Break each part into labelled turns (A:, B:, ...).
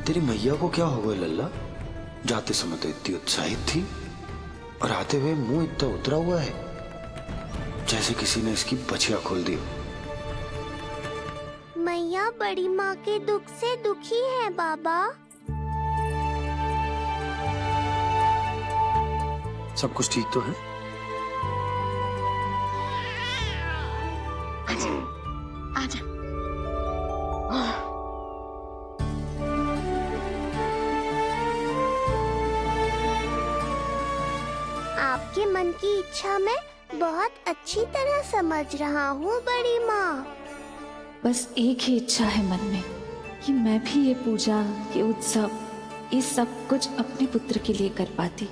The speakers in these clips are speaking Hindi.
A: तेरी मैया को क्या हो गया लल्ला? जाते समय तो इतनी उत्साहित थी और आते हुए मुंह इतना उतरा हुआ है जैसे किसी ने इसकी बचिया खोल दी।
B: मैया बड़ी माँ के दुख से दुखी है बाबा।
A: सब कुछ ठीक तो है?
B: आजा। आपके मन की इच्छा मैं बहुत अच्छी तरह समझ रहा हूँ बड़ी माँ।
C: बस एक ही इच्छा है मन में कि मैं भी ये पूजा, ये उत्सव, ये सब कुछ अपने पुत्र के लिए कर पाती।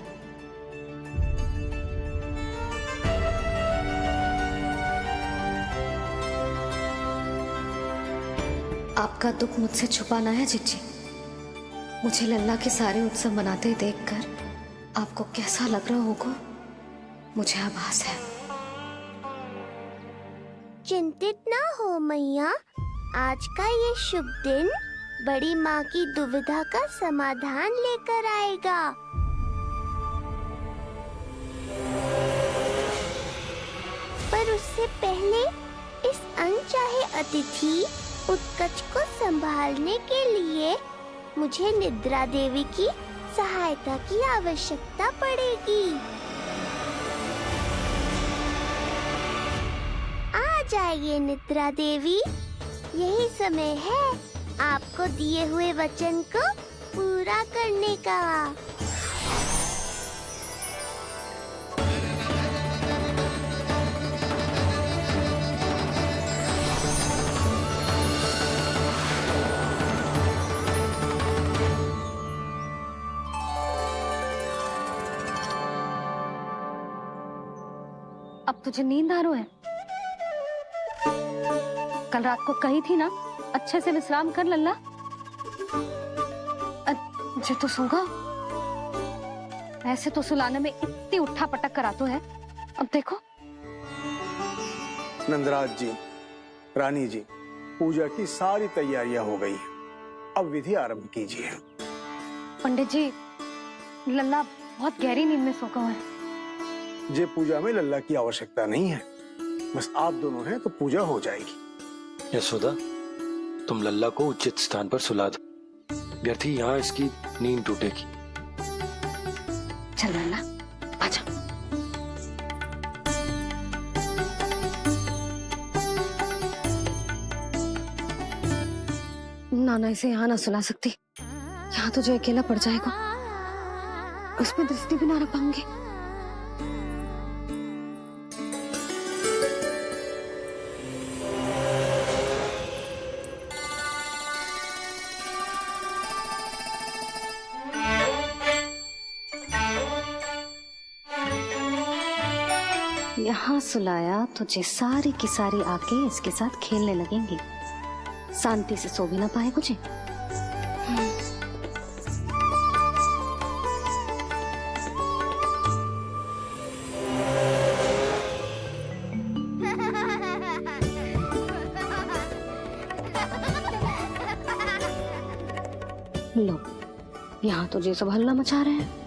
D: आपका दुख मुझसे छुपाना है जिज्जी। मुझे लल्ला के सारे उत्सव मनाते देखकर आपको कैसा लग रहा होगा मुझे आभास है।
B: चिंतित ना हो मैया, आज का ये शुभ दिन बड़ी माँ की दुविधा का समाधान लेकर आएगा। पर उससे पहले इस अनचाहे अतिथि उत्कच को संभालने के लिए मुझे निद्रा देवी की सहायता की आवश्यकता पड़ेगी। आ जाइए निद्रा देवी, यही समय है आपको दिए हुए वचन को पूरा करने का।
D: अब तुझे नींद आ रहा है? कल रात को कही थी ना अच्छे से विश्राम कर लल्ला। जो तो सोगा, ऐसे तो सुलाने में इतनी उठा पटक करा तो है। अब देखो।
E: नंदराज जी, रानी जी, पूजा की सारी तैयारियां हो गई हैं। अब विधि आरंभ कीजिए।
D: पंडित जी, लल्ला बहुत गहरी नींद में सो गया है।
E: जे पूजा में लल्ला की आवश्यकता नहीं है, बस आप दोनों हैं तो पूजा हो जाएगी।
A: यशोदा, तुम लल्ला को उचित स्थान पर सुला दो, व्यर्थ ही यहाँ इसकी नींद टूटेगी।
D: चल लल्ला, आजा। नाना इसे यहाँ ना सुला सकती, यहाँ तो जो अकेला पड़ जाएगा, उसमें दृष्टि भी ना रख पाऊंगी। यहाँ सुलाया तो जे सारी की सारी आके इसके साथ खेलने लगेंगी। शांति से सो भी ना पाए मुझे। लो, यहाँ तो जे सब हल्ला मचा रहे हैं।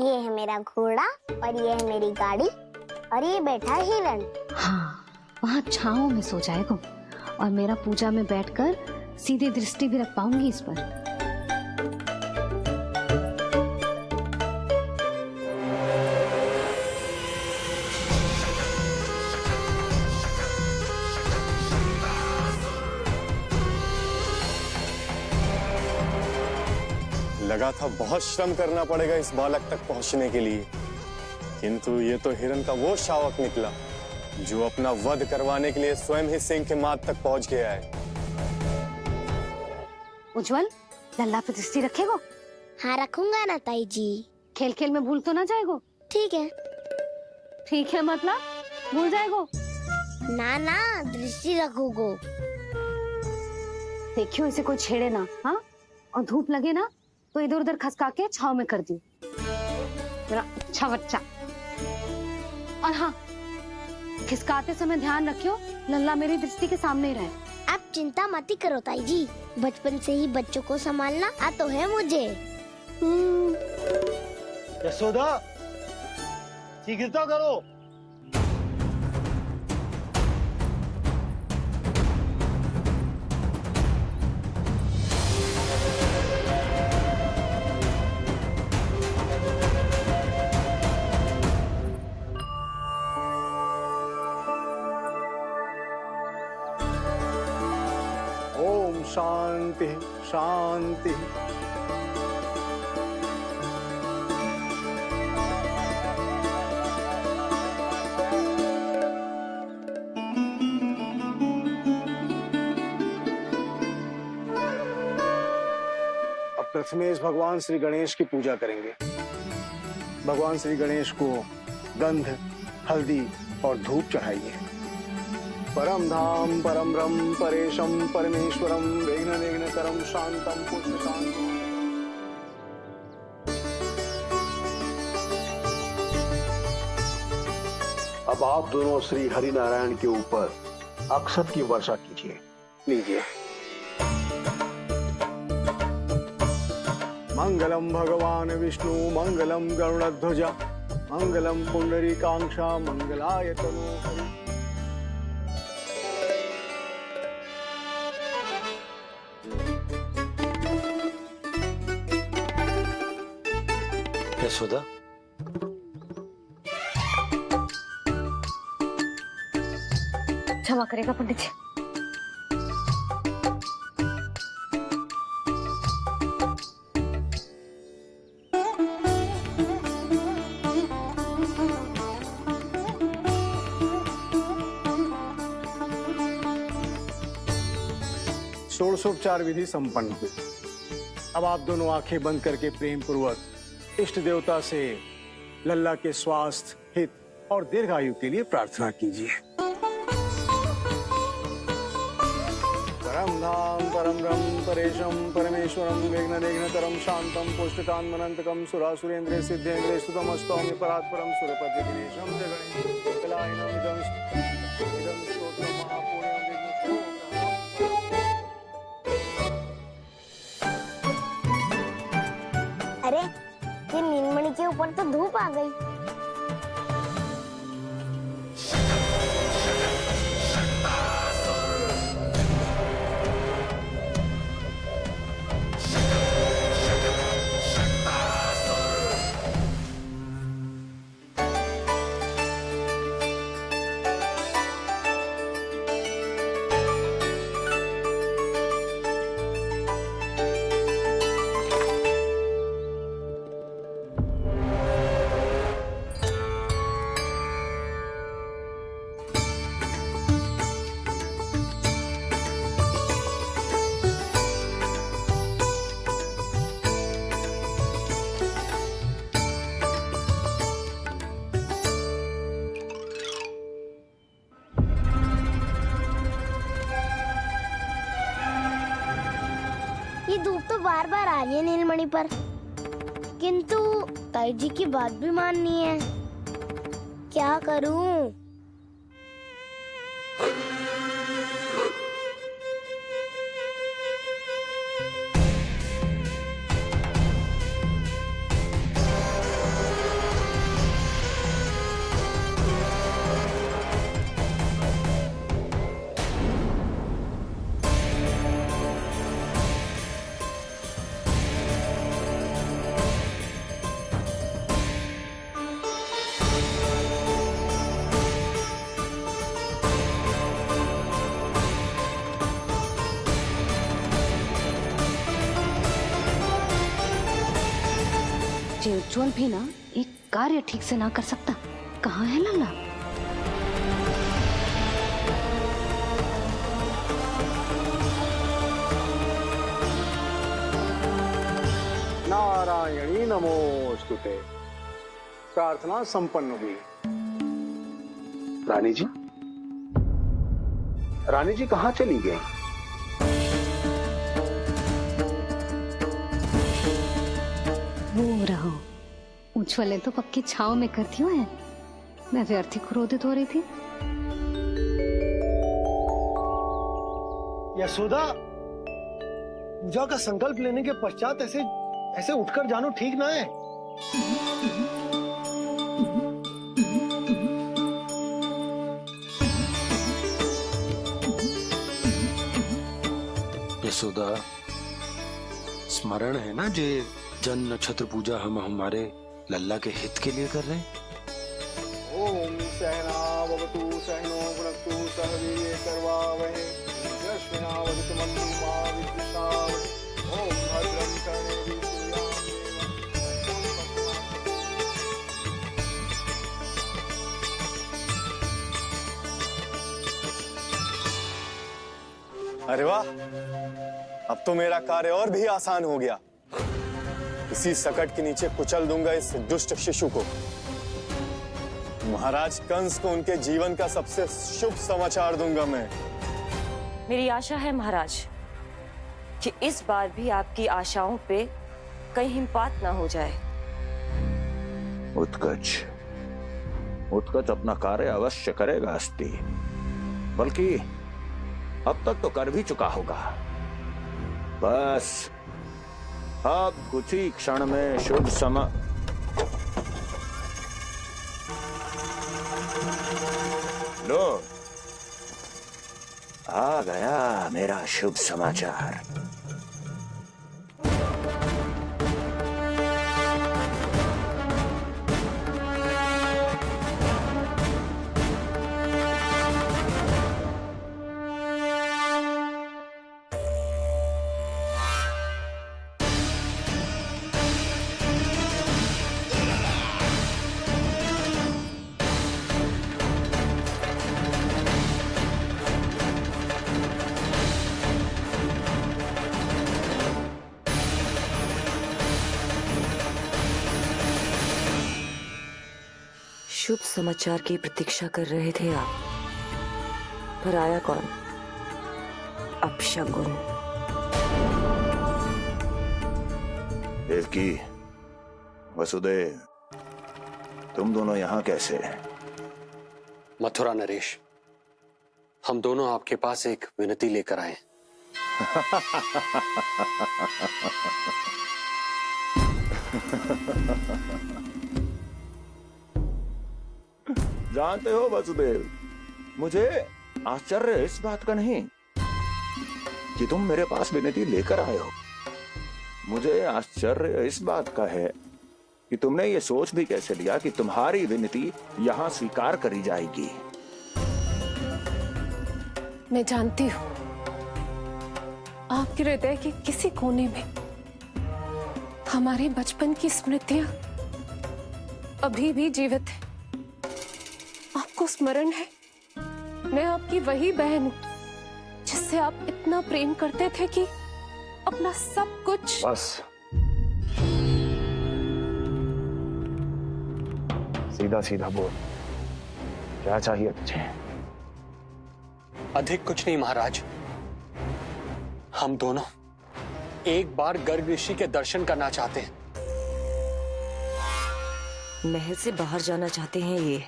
B: ये है मेरा घोड़ा और ये है मेरी गाड़ी और ये बैठा हिरण।
D: हाँ, वहाँ छांव में सो जाएगा और मेरा पूजा में बैठकर सीधी दृष्टि भी रख पाऊंगी इस पर।
F: लगा था बहुत श्रम करना पड़ेगा इस बालक तक पहुंचने के लिए, किंतु ये तो हिरण का वो शावक निकला जो अपना वध करवाने के लिए स्वयं ही सिंह के माथ तक पहुंच गया है।
D: उज्जवल, लल्ला पे दृष्टि रखेगो?
B: हाँ रखूंगा ना ताई जी।
D: खेल खेल में भूल तो ना जाएगो?
B: ठीक है।
D: ठीक है मतलब भूल जाएगो?
B: ना ना, दृष्टि रखोगो।
D: देखियो इसे कोई छेड़े ना, हाँ? और धूप लगे ना तो इधर उधर खसका के छाव में कर दी। मेरा अच्छा बच्चा। और हाँ, खिसकाते समय ध्यान रखियो लल्ला मेरी दृष्टि के सामने ही रहे।
B: आप चिंता मत ही करो ताई जी, बचपन से ही बच्चों को संभालना आता है मुझे।
G: यशोदा, शीघ्रता करो।
E: ओम शांति शांति। अब प्रथमेश भगवान श्री गणेश की पूजा करेंगे। भगवान श्री गणेश को गंध, हल्दी और धूप चढ़ाइए। परम धाम परम ब्रह्म परेशम परमेश्वरम विघ्न निघ्नकरम शांतम पुष्टकांतम।
H: अब आप दोनों श्री हरि नारायण के ऊपर अक्षत की वर्षा कीजिए।
E: लीजिए। मंगलम भगवान विष्णु मंगलम गरुड़ध्वजा मंगलम पुंडरीकांक्षा मंगलाय तनोहरि।
A: यशोदा,
D: क्षमा करेगा पंडित जी।
E: षोडशोपचार विधि संपन्न हुई। अब आप दोनों आंखें बंद करके प्रेम पूर्वक इष्ट देवता से लल्ला के स्वास्थ्य, हित और दीर्घायु के लिए प्रार्थना कीजिए। परम धाम परम ब्रह्म परेशम परमेश्वरम विघ्न निघ्नकरम शांतम पुष्टकांतमनंतकम सुरासुरेंद्र सिद्धेंद्र स्तुतम स्तौम्य परात्परम सुरपति दिनेशम जगणेश कलायनम इदं स्तोत्रम महापुण्यम विघ्न।
B: अरे ये नीलमणि के ऊपर तो धूप आ गई। ये धूप तो बार बार आ रही है नीलमणि पर, किंतु ताई जी की बात भी माननी है। क्या करूं?
D: जे उज्जवल भी ना एक कार्य ठीक से ना कर सकता। कहाँ है लल्ला?
E: नारायणी नमोस्तुते। प्रार्थना संपन्न हुई।
H: रानी जी, रानी जी कहाँ चली गई?
D: वो रहो, उज्जवल तो पक्की छाव में करती है। मैं व्यर्थ ही क्रोधित हो रही थी।
G: यशोदा, पूजा का संकल्प लेने के पश्चात ऐसे ऐसे उठकर जानो ठीक ना है।
A: यशोदा, स्मरण है ना जे जन नक्षत्र पूजा हम हमारे लल्ला के हित के लिए कर रहे हैं।
E: ओम सहनावतु सहनो भुनक्तु सह वीर्यं करवावहै यस्मिनावधूतमस्तु मा विद्विषावहै। ओम भद्रं कर्णेभिः
F: अरे वाह, अब तो मेरा कार्य और भी आसान हो गया। इसी सकट के नीचे कुचल दूंगा इस दुष्ट शिशु को। महाराज कंस को उनके जीवन का सबसे शुभ समाचार दूंगा मैं।
I: मेरी आशा है महाराज कि इस बार भी आपकी आशाओं पे कहीं हिमपात ना हो जाए।
J: उत्कच अपना कार्य अवश्य करेगा अस्ति, बल्कि अब तक तो कर भी चुका होगा। बस अब कुछ ही क्षण में शुभ समय। लो, आ गया मेरा शुभ समाचार।
I: शुभ समाचार की प्रतीक्षा कर रहे थे आप, पर आया कौन? अपशगुन।
J: देवकी, वसुदेव, तुम दोनों यहाँ कैसे?
K: मथुरा नरेश, हम दोनों आपके पास एक विनती लेकर आए।
J: जानते हो वसुदेव, मुझे आश्चर्य इस बात का नहीं कि तुम मेरे पास विनती लेकर आए हो। मुझे आश्चर्य इस बात का है कि तुमने ये सोच भी कैसे लिया कि तुम्हारी विनती यहाँ स्वीकार करी जाएगी।
L: मैं जानती हूँ आपके हृदय के किसी कोने में हमारे बचपन की स्मृतियां अभी भी जीवित है। आपको स्मरण है, मैं आपकी वही बहन हूं जिससे आप इतना प्रेम करते थे कि अपना सब कुछ।
E: बस सीधा सीधा बोल, क्या चाहिए तुझे?
K: अधिक कुछ नहीं महाराज, हम दोनों एक बार गर्ग ऋषि के दर्शन करना चाहते हैं।
I: महल से बाहर जाना चाहते हैं ये।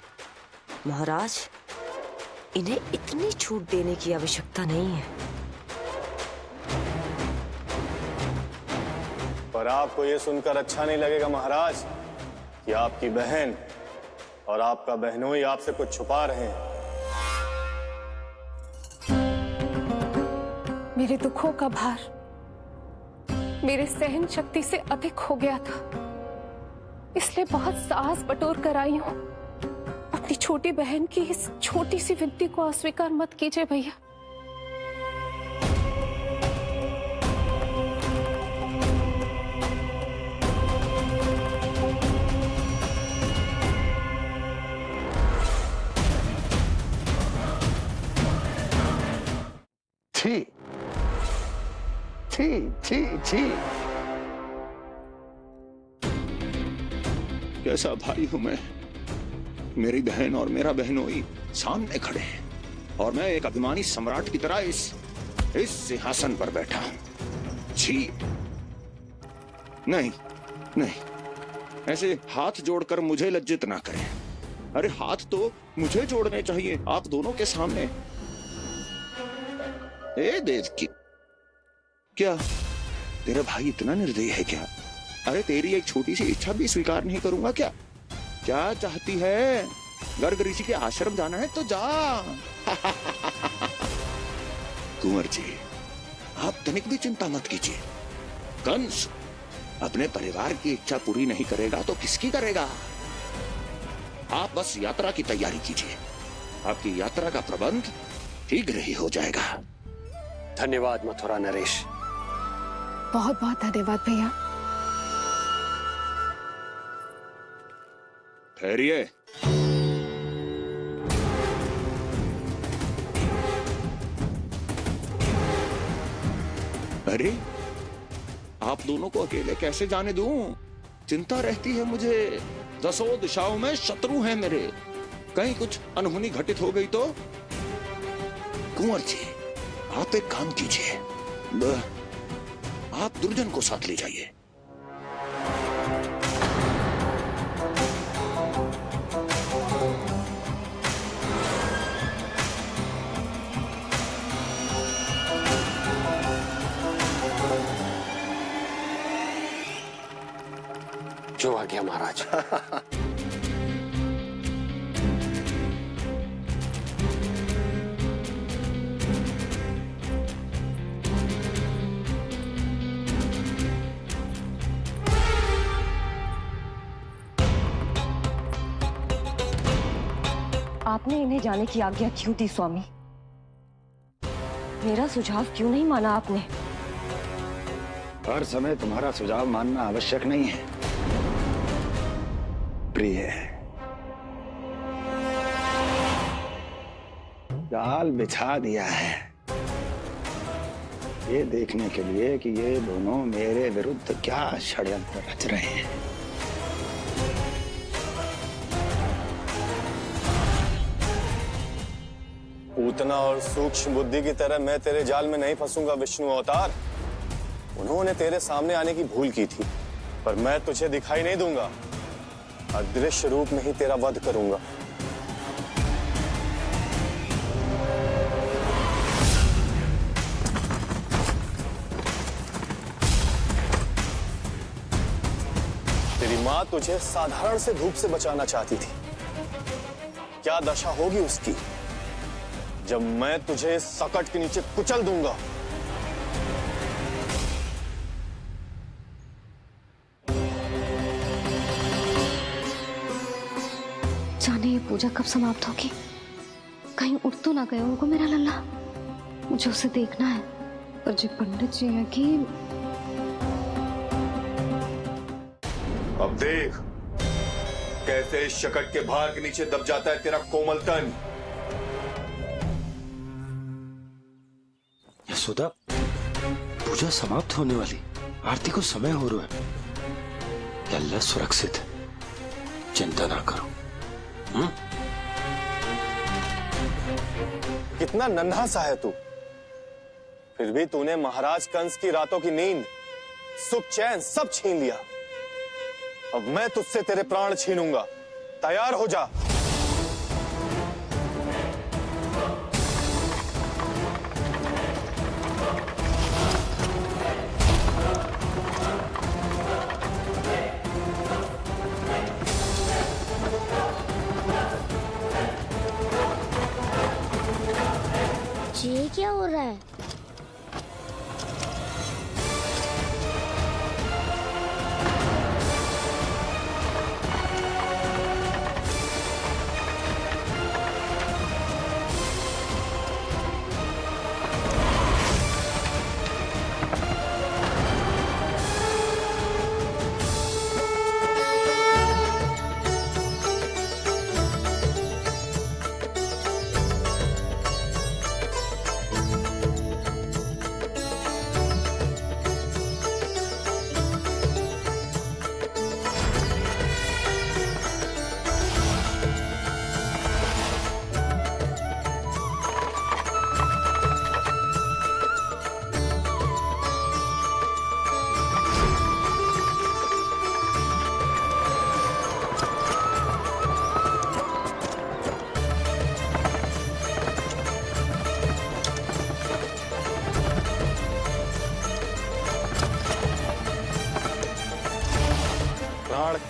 I: महाराज, इन्हें इतनी छूट देने की आवश्यकता नहीं है।
F: पर आपको यह सुनकर अच्छा नहीं लगेगा महाराज कि आपकी बहन और आपका बहनोई आपसे कुछ छुपा रहे हैं।
L: मेरे दुखों का भार मेरे सहन शक्ति से अधिक हो गया था, इसलिए बहुत साहस बटोर कर आई हूं। अपनी छोटी बहन की इस छोटी सी विनती को अस्वीकार मत कीजिए भैया।
J: छी छी छी छी, कैसा भाई हूं मैं। मेरी बहन और मेरा बहनोई सामने खड़े हैं और मैं एक अभिमानी सम्राट की तरह इस सिंहासन पर बैठा हूं। छी, नहीं नहीं, ऐसे हाथ जोड़कर मुझे लज्जित ना करें। अरे हाथ तो मुझे जोड़ने चाहिए आप दोनों के सामने। ए देवकी, क्या तेरा भाई इतना निर्दयी है क्या? अरे तेरी एक छोटी सी इच्छा भी स्वीकार नहीं करूंगा क्या? क्या चाहती है? गर्ग ऋषि के आश्रम जाना है तो जा। कुंवर जी, आप तनिक भी चिंता मत कीजिए। कंस अपने परिवार की इच्छा पूरी नहीं करेगा तो किसकी करेगा? आप बस यात्रा की तैयारी कीजिए। आपकी यात्रा का प्रबंध शीघ्र ही हो जाएगा।
K: धन्यवाद मथुरा नरेश।
L: बहुत बहुत धन्यवाद भैया।
J: ठहरिए। अरे, आप दोनों को अकेले कैसे जाने दूं? चिंता रहती है मुझे। दसों दिशाओं में शत्रु हैं मेरे। कहीं कुछ अनहोनी घटित हो गई तो? कुंवर जी, आप एक काम कीजिए, आप दुर्जन को साथ ले जाइए।
K: जो आ गया महाराज।
I: आपने इन्हें जाने की आज्ञा क्यों दी स्वामी? मेरा सुझाव क्यों नहीं माना आपने?
J: हर समय तुम्हारा सुझाव मानना आवश्यक नहीं है प्रिय। जाल बिछा दिया है ये देखने के लिए कि ये दोनों मेरे विरुद्ध क्या षड्यंत्र रच रहे हैं।
F: पूतना और सूक्ष्म बुद्धि की तरह मैं तेरे जाल में नहीं फंसूंगा विष्णु अवतार। उन्होंने तेरे सामने आने की भूल की थी, पर मैं तुझे दिखाई नहीं दूंगा। अदृश्य रूप में ही तेरा वध करूंगा। तेरी मां तुझे साधारण से धूप से बचाना चाहती थी। क्या दशा होगी उसकी जब मैं तुझे सकट के नीचे कुचल दूंगा।
D: जाने ये पूजा कब समाप्त होगी? कहीं उठ तो ना गए होगा मेरा लल्ला। मुझे उसे देखना है। पर जो पंडित जी हैं कि
F: अब देख कैसे इस शकट के भार के नीचे दब जाता है तेरा कोमल तन।
A: यशोदा, पूजा समाप्त होने वाली, आरती को समय हो रहा है। अल्लाह सुरक्षित है, चिंता ना करो।
F: कितना नन्हा सा है तू, फिर भी तूने महाराज कंस की रातों की नींद, सुख चैन सब छीन लिया। अब मैं तुझसे तेरे प्राण छीनूंगा। तैयार हो जा।
B: ये क्या हो रहा है?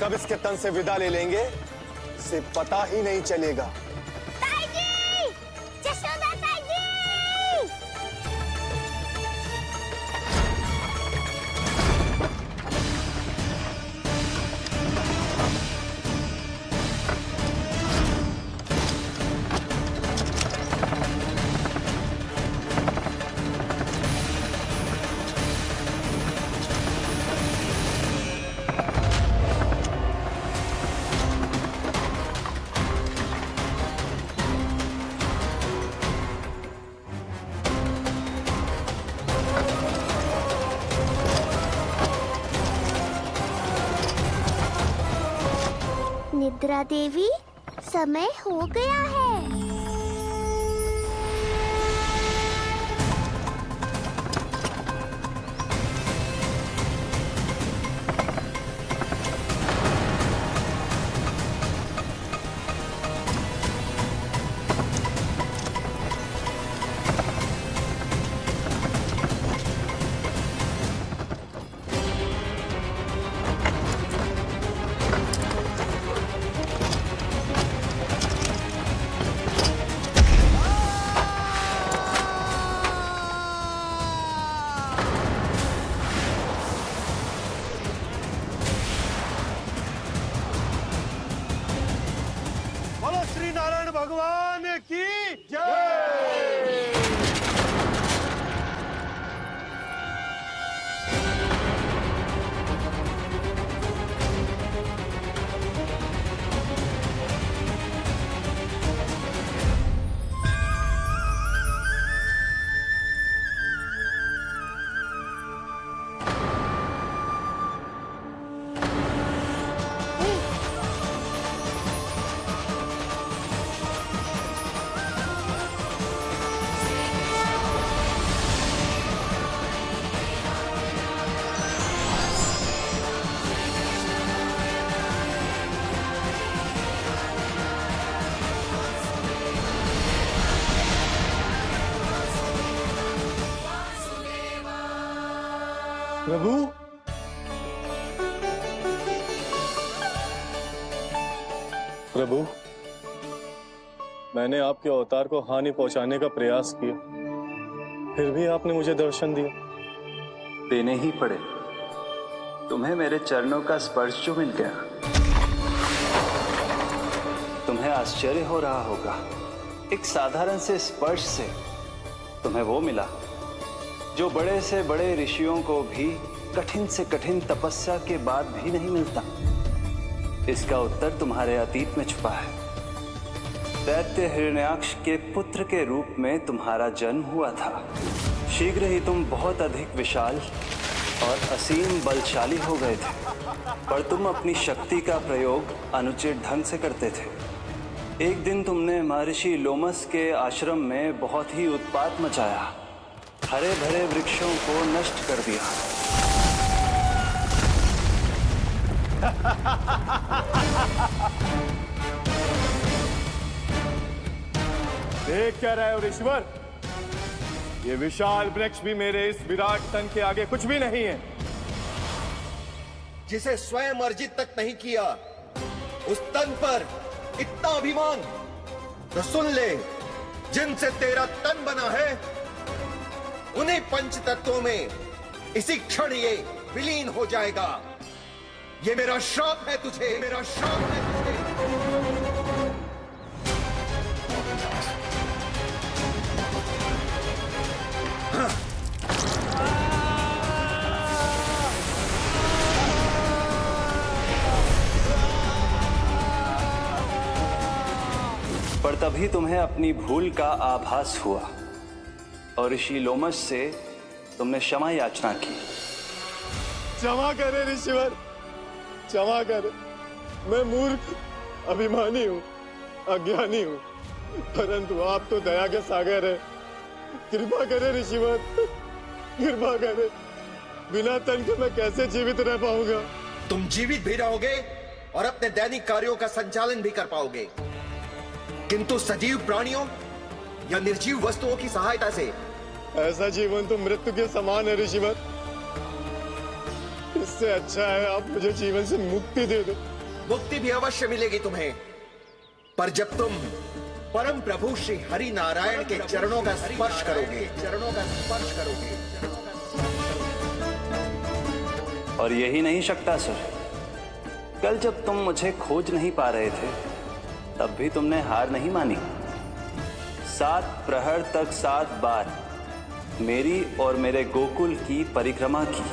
F: कब इसके तन से विदा ले लेंगे इसे पता ही नहीं चलेगा।
B: ताई जी! जशोदा ताई जी! निद्रा देवी, समय हो गया है।
G: बोलो श्री नारायण भगवान की जय।
F: प्रभु, प्रभु, मैंने आपके अवतार को हानि पहुंचाने का प्रयास किया, फिर भी आपने मुझे दर्शन दिया।
A: देने ही पड़े। तुम्हें मेरे चरणों का स्पर्श जो मिल गया, तुम्हें आश्चर्य हो रहा होगा। एक साधारण से स्पर्श से तुम्हें वो मिला जो बड़े से बड़े ऋषियों को भी कठिन से कठिन तपस्या के बाद भी नहीं मिलता। इसका उत्तर तुम्हारे अतीत में छुपा है। दैत्य हिरण्याक्ष के पुत्र के रूप में तुम्हारा जन्म हुआ था। शीघ्र ही तुम बहुत अधिक विशाल और असीम बलशाली हो गए थे, पर तुम अपनी शक्ति का प्रयोग अनुचित ढंग से करते थे। एक दिन तुमने महर्षि लोमस के आश्रम में बहुत ही उत्पात मचाया, हरे भरे वृक्षों को नष्ट कर दिया।
F: देख क्या रहे हो ऋषिवर? ये विशाल वृक्ष भी मेरे इस विराट तन के आगे कुछ भी नहीं है।
M: जिसे स्वयं अर्जित तक नहीं किया, उस तन पर इतना अभिमान। तो सुन ले, जिनसे तेरा तन बना है उन्हीं पंच तत्वों में इसी क्षण ये विलीन हो जाएगा। ये मेरा श्राप है तुझे, मेरा श्राप है तुझे।
A: पर तभी तुम्हें अपनी भूल का आभास हुआ और ऋषि लोमस से तुमने क्षमा याचना की।
F: क्षमा करे ऋषिवर, क्षमा करे। मैं मूर्ख, अभिमानी हूँ, अज्ञानी हूँ, परंतु आप तो दया के सागर है। कृपा करे ऋषिवर, कृपा करे। बिना तन के मैं कैसे जीवित रह पाऊंगा?
M: तुम जीवित भी रहोगे और अपने दैनिक कार्यों का संचालन भी कर पाओगे, किंतु सजीव प्राणियों या निर्जीव वस्तुओं की सहायता से
F: ऐसा जीवन तो मृत्यु के समान है ऋषिवर। इससे अच्छा है आप मुझे जीवन से मुक्ति दे दो।
M: मुक्ति भी अवश्य मिलेगी तुम्हें। पर जब तुम परम प्रभु श्री हरि नारायण के चरणों का स्पर्श करोगे,
A: और यही नहीं शक्तासुर, कल जब तुम मुझे खोज नहीं पा रहे थे तब भी तुमने हार नहीं मानी। 7 प्रहर तक 7 बार मेरी और मेरे गोकुल की परिक्रमा की।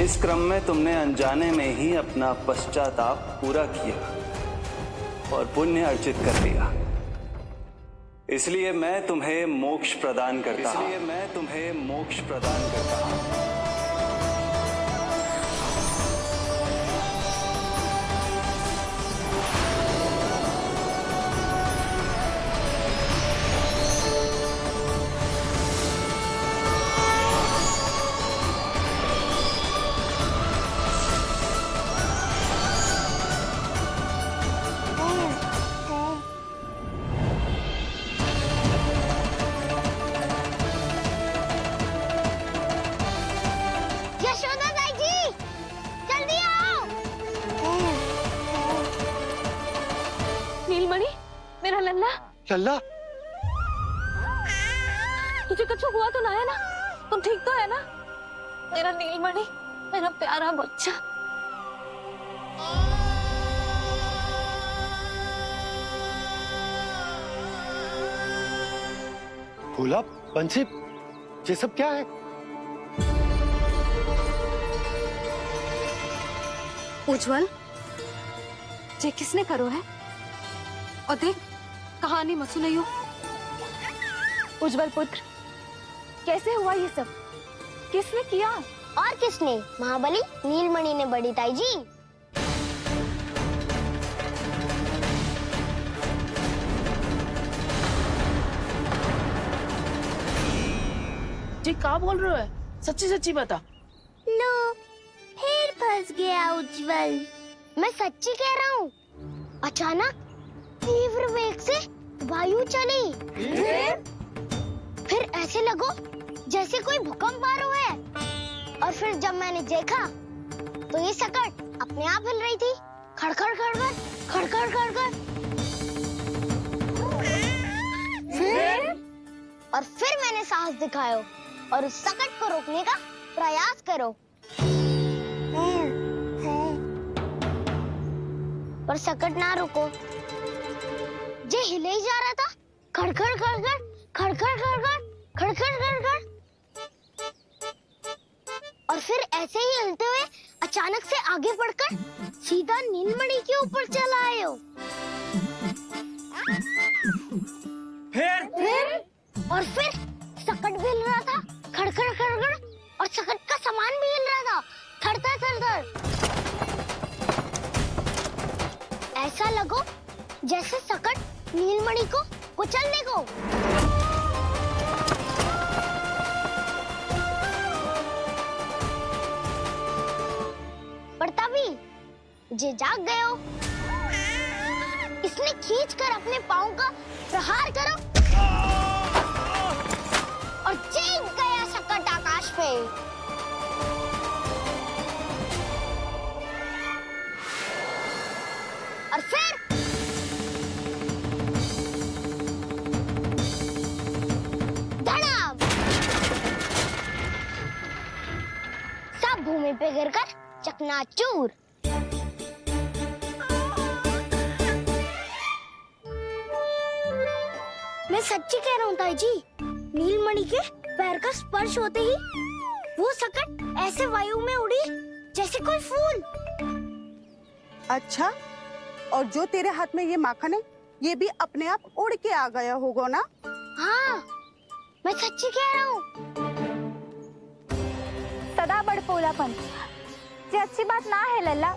A: इस क्रम में तुमने अनजाने में ही अपना पश्चाताप पूरा किया और पुण्य अर्जित कर लिया। इसलिए मैं तुम्हें मोक्ष प्रदान करता हूं।
B: यशोदा दाई जी, जल्दी आओ।
C: नीलमणि, मेरा लल्ला,
G: लल्ला,
C: तुझे कुछ हुआ तो ना है ना? तुम ठीक तो है ना? मेरा नीलमणि, मेरा प्यारा बच्चा।
G: भोला, बंसी, ये सब क्या है?
D: उज्जवल, ये किसने करो है? और देख, कहानी मत सुनाइयो।
B: उज्जवल पुत्र, कैसे हुआ ये सब? किसने किया? और किसने? महाबली नीलमणि ने बड़ी ताई जी।
N: जी क्या बोल रहे हो? सच्ची सच्ची बता।
B: लो, फिर फंस गया उज्जवल। मैं सच्ची कह रहा हूँ। अचानक तीव्र वेग से वायु चली। फिर ऐसे लगो जैसे कोई भूकंप आ रहा है। और फिर जब मैंने देखा तो ये सकट अपने आप हिल रही थी, खड़खड़ खड़खड़ खड़खड़ खड़खड़। फिर मैंने साहस दिखाया और उस सकट को रोकने का प्रयास करो, पर सकट ना रुको। जे हिले ही जा रहा था, खड़खड़ खड़खड़ खड़खड़ खड़खड़ खड़खड़ खड़खड़। और फिर ऐसे ही हिलते हुए अचानक से आगे बढ़कर सीधा नीलमणि के ऊपर चला आए हो। फिर सकट भी हिल रहा था, खड़खड़ खड़खड़, और सकट का सामान भी हिल रहा था, थरथर थरथर। ऐसा लगो जैसे सकट नीलमणि को कुचलने को। पर तभी जे जाग गए हो। इसने खींचकर अपने पाँव का प्रहार करो और चीख गया सकट आकाश पे। और फिर धड़ाम, सब भूमि पे गिरकर चकनाचूर। मैं सच्ची कह रहा हूँ ताई जी, नीलमणि के पैर का स्पर्श होते ही वो सकट ऐसे वायु में उड़ी जैसे कोई फूल।
O: अच्छा, और जो तेरे हाथ में ये माखन है, ये भी अपने आप उड़ के आ गया होगा ना?
B: हाँ, मैं सच्ची कह रहा हूँ।
P: सदा बड़पोलापन, ये अच्छी बात ना है लल्ला,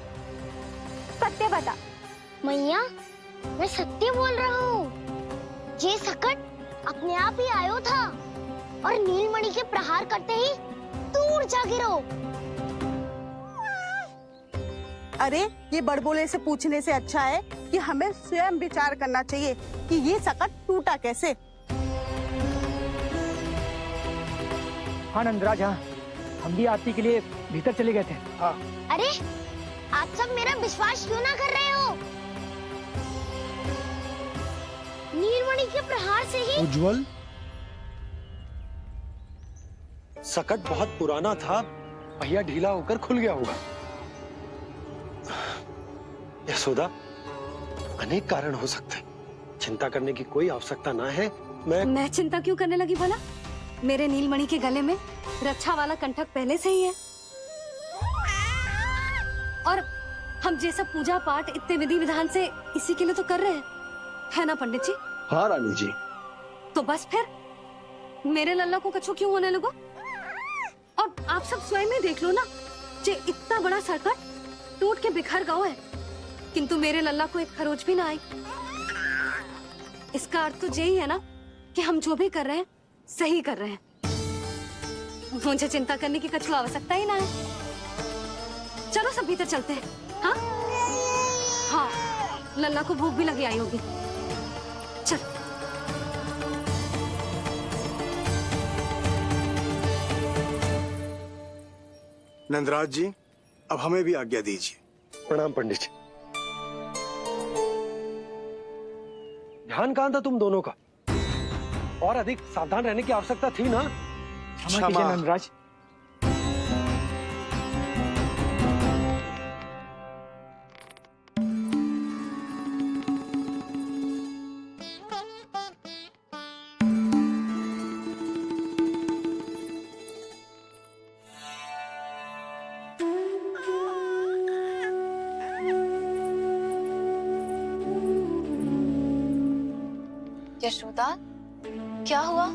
P: सत्य बता।
B: मैया, मैं सत्य बोल रहा हूँ। ये सकट अपने आप ही आयो था और नीलमणि के प्रहार करते ही दूर जा गिरो।
O: अरे, ये बड़बोले से पूछने से अच्छा है कि हमें स्वयं विचार करना चाहिए कि ये सकट टूटा कैसे।
Q: हाँ नंदराज, हाँ, हम भी आरती के लिए भीतर चले गए थे। हाँ।
B: अरे, आप सब मेरा विश्वास क्यों ना कर रहे हो? नीलमणि के प्रहार से ही
G: उज्जवल, सकट बहुत पुराना था, पहिया ढीला होकर खुल गया होगा। यशोदा, अनेक कारण हो सकते हैं, चिंता करने की कोई आवश्यकता ना है। मैं
D: चिंता क्यों करने लगी भला? मेरे नीलमणि के गले में रक्षा वाला कंठक पहले से ही है, और हम जैसा पूजा पाठ इतने विधि विधान से इसी के लिए तो कर रहे हैं, है ना पंडित जी?
H: हाँ रानी जी।
D: तो बस फिर मेरे लल्ला को कछु क्यों होने लगा? और आप सब स्वयं ही देख लो ना, जे इतना बड़ा संकट टूट के बिखर गया है, किंतु मेरे लल्ला को एक खरोच भी ना आई। इसका अर्थ तो यही है ना कि हम जो भी कर रहे हैं सही कर रहे हैं। मुझे चिंता करने की कछु आवश्यकता ही ना है। चलो सब भीतर चलते हैं। हाँ हाँ, लल्ला को भूख भी लगी आई होगी। चल।
E: नंदराज जी, अब हमें भी आज्ञा दीजिए।
G: प्रणाम पंडित जी। ध्यान कहाँ था तुम दोनों का? और अधिक सावधान रहने की आवश्यकता थी ना?
E: क्षमा कीजिए
G: नंदराज।
C: यशोदा, क्या हुआ?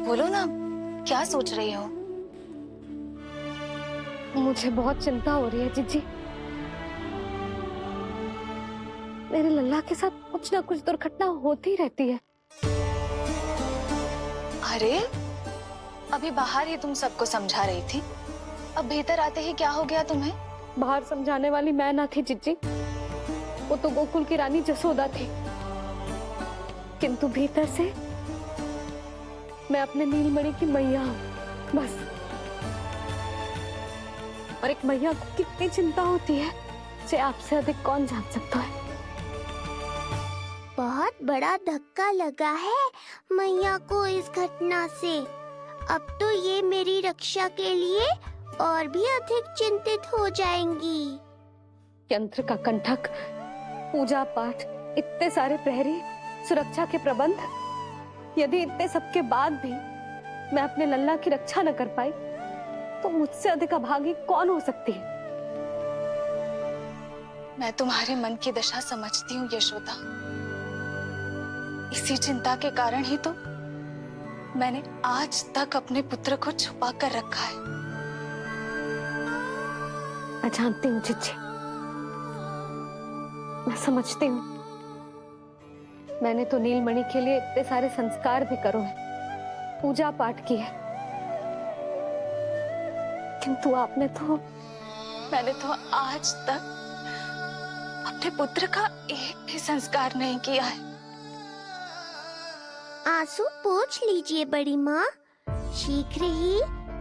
C: बोलो ना, क्या सोच रही हो?
D: मुझे बहुत चिंता हो रही है जीजी। मेरे लल्ला के साथ कुछ ना कुछ दुर्घटना होती रहती है।
C: अरे, अभी बाहर ही तुम सबको समझा रही थी, अब भीतर आते ही क्या हो गया तुम्हें?
D: बाहर समझाने वाली मैं ना थी जीजी, वो तो गोकुल की रानी जसोदा थी, किंतु भीतर से मैं अपने नीलमणि की मैया हूँ, बस। और एक मैया को कितनी चिंता होती है, इसे आपसे अधिक कौन जान सकता है।
B: बहुत बड़ा धक्का लगा है मैया को इस घटना से। अब तो ये मेरी रक्षा के लिए और भी अधिक चिंतित हो जाएंगी।
D: यंत्र का कंठक, पूजा पाठ, इतने सारे प्रहरी, सुरक्षा के प्रबंध, यदि इतने सबके बाद भी मैं अपने लल्ला की रक्षा न कर पाई तो मुझसे अधिक अभागी कौन हो सकती है?
C: मैं तुम्हारे मन की दशा समझती हूँ यशोदा। इसी चिंता के कारण ही तो मैंने आज तक अपने पुत्र को छुपा कर रखा है।
D: मैं जानती हूँ जीजी, मैं समझती हूँ। मैंने तो नीलमणि के लिए इतने सारे संस्कार भी करो है, पूजा पाठ की है, किंतु मैंने तो आज तक अपने पुत्र का एक भी संस्कार नहीं किया है।
B: आंसू पोंछ लीजिए बड़ी माँ, शीघ्र ही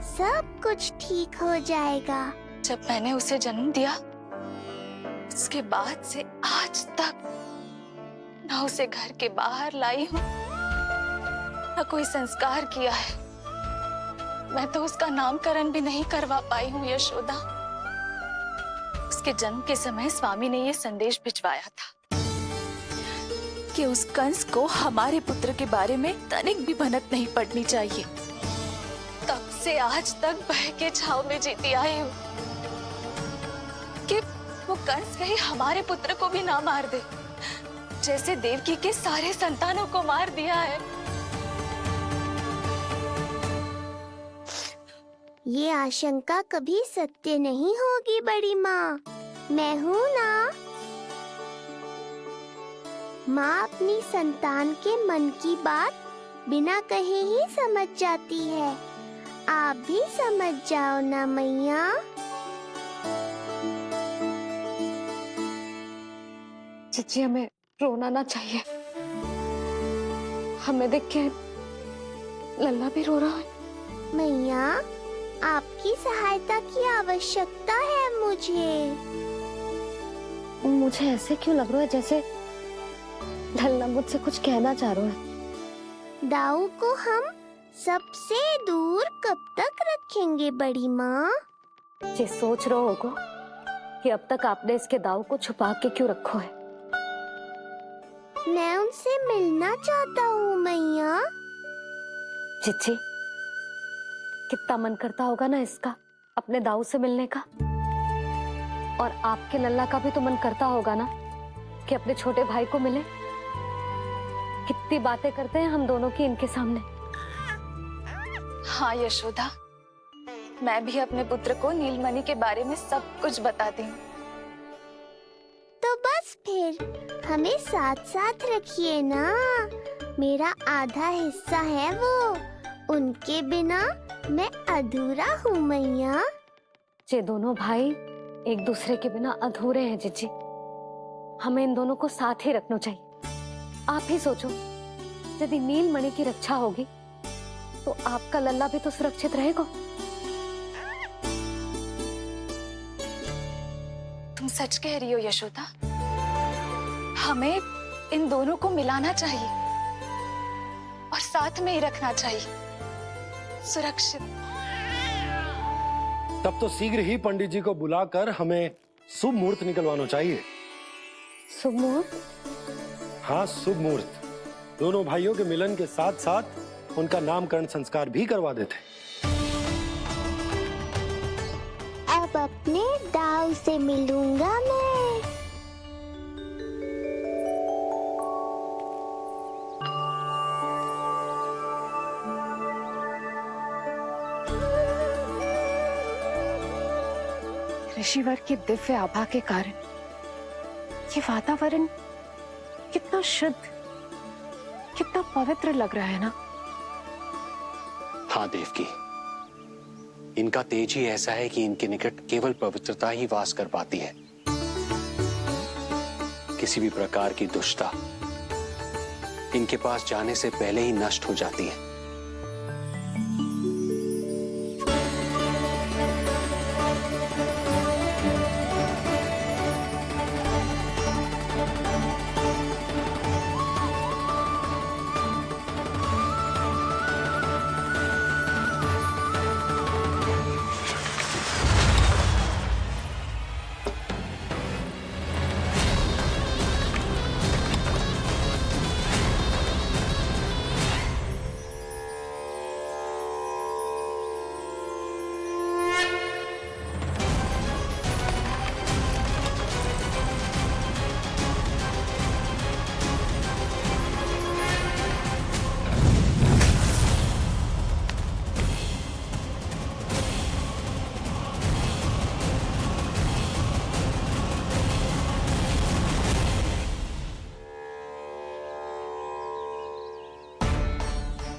B: सब कुछ ठीक हो जाएगा।
C: जब मैंने उसे जन्म दिया, उसके बाद से आज तक न उसे घर के बाहर लाई हूँ, न कोई संस्कार किया है। मैं तो उसका नामकरण भी नहीं करवा पाई हूँ यशोदा। उसके जन्म के समय स्वामी ने ये संदेश भिजवाया था कि उस कंस को हमारे पुत्र के बारे में तनिक भी भनक नहीं पड़नी चाहिए। तब से आज तक भय के छाव में जीती आई हूँ कि वो कंस कहीं हमारे पुत्र को भी ना मार दे, जैसे देवकी के सारे संतानों को मार दिया है।
B: ये आशंका कभी सत्य नहीं होगी बड़ी माँ, मैं हूँ ना। माँ अपनी संतान के मन की बात बिना कहे ही समझ जाती है। आप भी समझ जाओ ना मैया।
D: जीजी, हमें रोना ना चाहिए। हमें देख के लल्ला भी रो रहा है।
B: मैया, आपकी सहायता की आवश्यकता है मुझे।
D: मुझे ऐसे क्यों लग रहा है जैसे लल्ला मुझसे कुछ कहना चाह रहा है।
B: दाऊ को हम सबसे दूर कब तक रखेंगे बड़ी माँ?
D: ये सोच रहे होगा कि अब तक आपने इसके दाव को छुपा के क्यों रखो है।
B: मैं उनसे मिलना चाहता हूँ मैया।
D: चिच्ची, कितना मन करता होगा ना इसका अपने दाऊ से मिलने का। और आपके लल्ला का भी तो मन करता होगा ना कि अपने छोटे भाई को मिले। कितनी बातें करते हैं हम दोनों की इनके सामने।
C: हाँ यशोदा, मैं भी अपने पुत्र को नीलमणि के बारे में सब कुछ बताती हूँ।
B: तो बस फिर हमें साथ साथ रखिए ना। मेरा आधा हिस्सा है वो, उनके बिना मैं अधूरा हूँ मैया।
D: ये दोनों भाई एक दूसरे के बिना अधूरे हैं जीजी। हमें इन दोनों को साथ ही रखना चाहिए। आप ही सोचो, यदि नीलमणि की रक्षा होगी तो आपका लल्ला भी तो सुरक्षित रहेगा।
C: तुम सच कह रही हो यशोदा, हमें इन दोनों को मिलाना चाहिए और साथ में ही रखना चाहिए, सुरक्षित।
G: तब तो शीघ्र ही पंडित जी को बुलाकर हमें शुभ मुहूर्त निकलवाना चाहिए।
D: शुभ मुहूर्त?
G: हाँ, शुभ मुहूर्त। दोनों भाइयों के मिलन के साथ साथ उनका नामकरण संस्कार भी करवा देते।
B: अब अपने दाऊ से मिलूंगा मैं।
L: ऋषिवर की दिव्य आभा के कारण ये वातावरण कितना शुद्ध, कितना पवित्र लग रहा है ना।
K: हाँ देवकी, इनका तेज ही ऐसा है कि इनके निकट केवल पवित्रता ही वास कर पाती है। किसी भी प्रकार की दुष्टता इनके पास जाने से पहले ही नष्ट हो जाती है।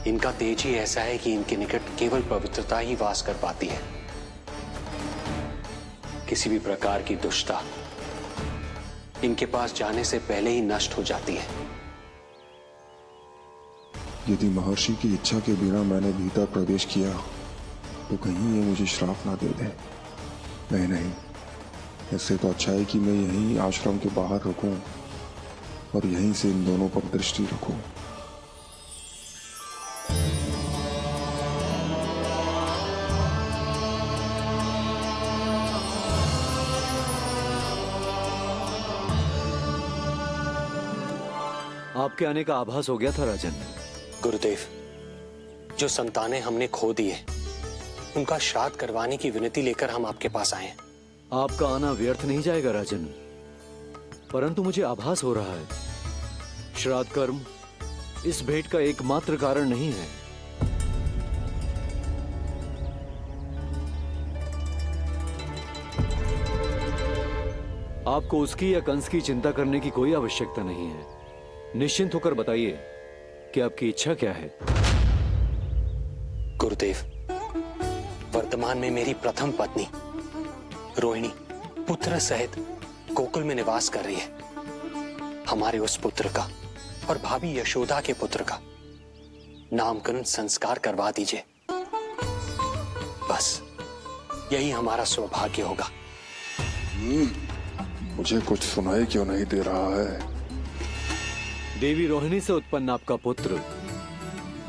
K: इनका तेज ही ऐसा है कि इनके निकट केवल पवित्रता ही वास कर पाती है। किसी भी प्रकार की दुष्टता इनके पास जाने से पहले ही नष्ट हो जाती है।
Q: यदि महर्षि की इच्छा के बिना मैंने भीतर प्रवेश किया तो कहीं ये मुझे श्राप ना दे दे। नहीं, इससे तो अच्छा है कि मैं यहीं आश्रम के बाहर रुकूं और यहीं से इन दोनों पर दृष्टि रखूं।
R: आपके आने का आभास हो गया था राजन।
K: गुरुदेव, जो संतानें हमने खो दी है उनका श्राद्ध करवाने की विनती लेकर हम आपके पास आए हैं।
R: आपका आना व्यर्थ नहीं जाएगा राजन, परंतु मुझे आभास हो रहा है श्राद्ध कर्म इस भेंट का एकमात्र कारण नहीं है। आपको उसकी या कंस की चिंता करने की कोई आवश्यकता नहीं है। निश्चिंत होकर बताइए कि आपकी इच्छा क्या है।
K: गुरुदेव, वर्तमान में मेरी प्रथम पत्नी रोहिणी पुत्र सहित गोकुल में निवास कर रही है। हमारे उस पुत्र का और भाभी यशोदा के पुत्र का नामकरण संस्कार करवा दीजिए। बस यही हमारा सौभाग्य होगा।
Q: मुझे कुछ सुनाई क्यों नहीं दे रहा है?
R: देवी रोहिणी से उत्पन्न आपका पुत्र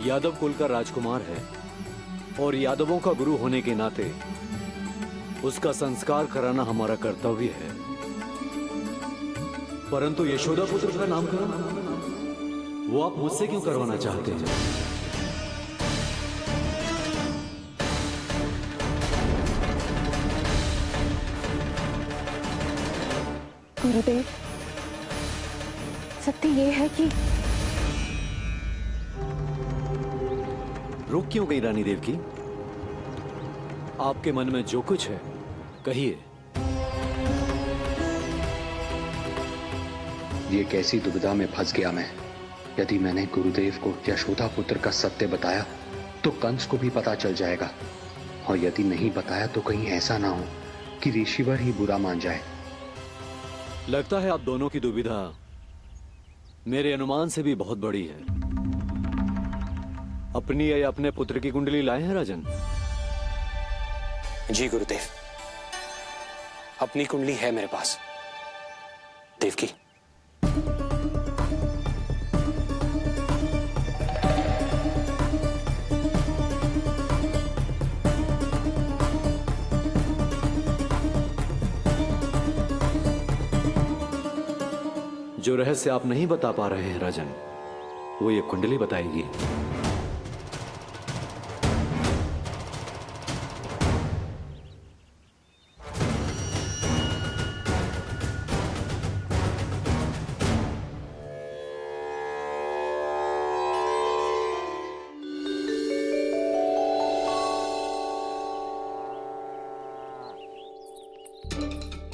R: यादव कुल का राजकुमार है और यादवों का गुरु होने के नाते उसका संस्कार कराना हमारा कर्तव्य है। परंतु यशोदा पुत्र का नामकरण वो आप मुझसे क्यों करवाना चाहते हैं?
L: गुरुदेव, सत्य ये है कि
R: रुक क्यों गई रानी देवकी? आपके मन में जो कुछ है कहिए।
K: ये कैसी दुविधा में फंस गया मैं। यदि मैंने गुरुदेव को यशोदा पुत्र का सत्य बताया तो कंस को भी पता चल जाएगा, और यदि नहीं बताया तो कहीं ऐसा ना हो कि ऋषिवर ही बुरा मान जाए।
R: लगता है आप दोनों की दुविधा मेरे अनुमान से भी बहुत बड़ी है। अपनी या अपने पुत्र की कुंडली लाए हैं राजन?
K: जी गुरुदेव, अपनी कुंडली है मेरे पास। देवकी,
R: जो रहस्य आप नहीं बता पा रहे हैं राजन, वो ये कुंडली बताएगी।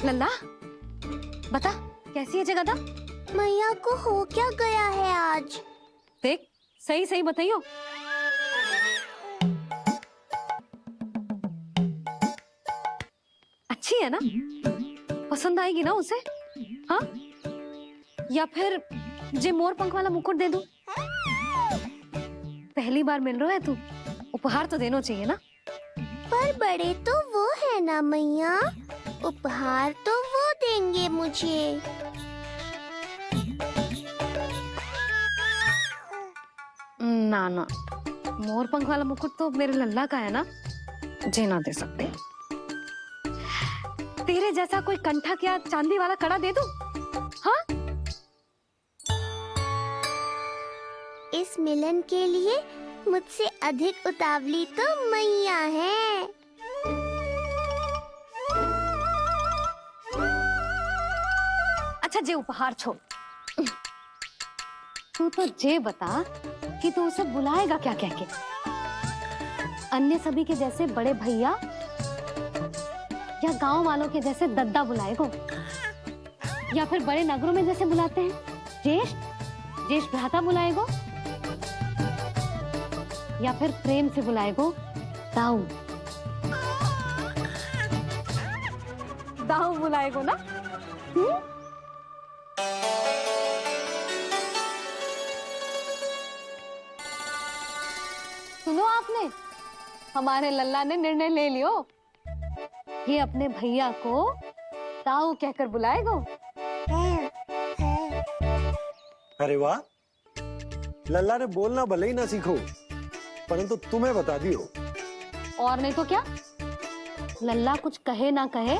D: लल्ला, बता कैसी है जगदा?
B: मैया को हो क्या गया है आज?
D: देख, सही सही बताइयो। अच्छी है ना? पसंद आएगी ना उसे? हाँ? या फिर जे मोर पंख वाला मुकुट दे दूं? पहली बार मिल रहा है तू, उपहार तो देना चाहिए ना?
B: पर बड़े तो वो है ना मैया, उपहार तो वो देंगे मुझे।
D: ना ना, मोर पंख वाला मुकुट तो मेरे लल्ला का है ना, जे ना दे सकते। तेरे जैसा कोई कंठक या चांदी वाला कड़ा दे दूं? हाँ?
B: इस मिलन के लिए मुझसे अधिक उतावली तो मैया है।
D: अच्छा, जे उपहार छोड़, तू तो जे बता कि तू उसे बुलाएगा क्या कह के? अन्य सभी के जैसे बड़े भैया या गांव वालों के जैसे दद्दा बुलाएगो, या फिर बड़े नगरों में जैसे बुलाते हैं ज्येष्ठ भ्राता बुलाएगो, या फिर प्रेम से बुलाएगो दाऊ दाऊ बुलाएगो ना? सुनो आपने, हमारे लल्ला ने निर्णय ले लियो, ये अपने भैया को ताऊ कहकर बुलाएगो।
G: अरे वाह, लल्ला ने बोलना भले ही ना सीखो, परंतु तुम्हें बता दियो।
D: और नहीं तो क्या, लल्ला कुछ कहे ना कहे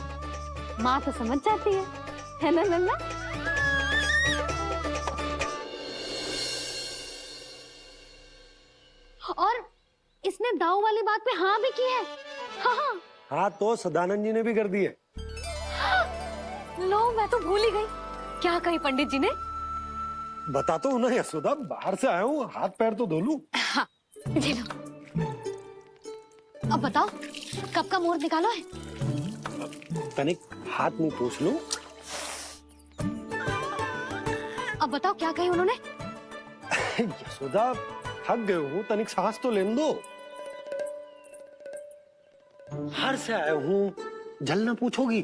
D: माँ तो समझ जाती है ना लल्ला? और इसने दाऊ वाली बात पे हाँ भी की है। हाँ,
G: हाँ तो सदानंद जी ने भी कर दी है।
D: लो, मैं तो भूल ही गई। क्या कही पंडित जी ने?
G: बता तो ना यशोदा, बाहर से आया हूँ, हाथ पैर तो धो लूं।
D: हाँ, ले लो। अब बताओ, कब का मुहूर्त निकालो है?
G: तनिक हाथ मुंह पूछ लूं।
D: अब बताओ क्या कही उन्होंने?
G: यशोदा, थक गए हूँ, तनिक सांस तो लेने दो। बाहर से आया हूँ, जल ना पूछोगी?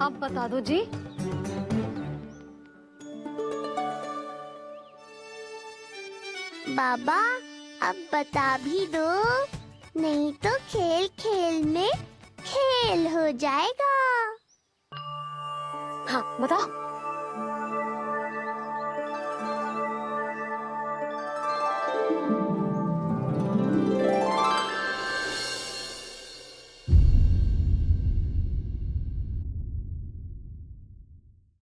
D: अब बता दो जी।
B: बाबा अब बता भी दो, नहीं तो खेल खेल में खेल हो जाएगा।
D: हाँ बताओ।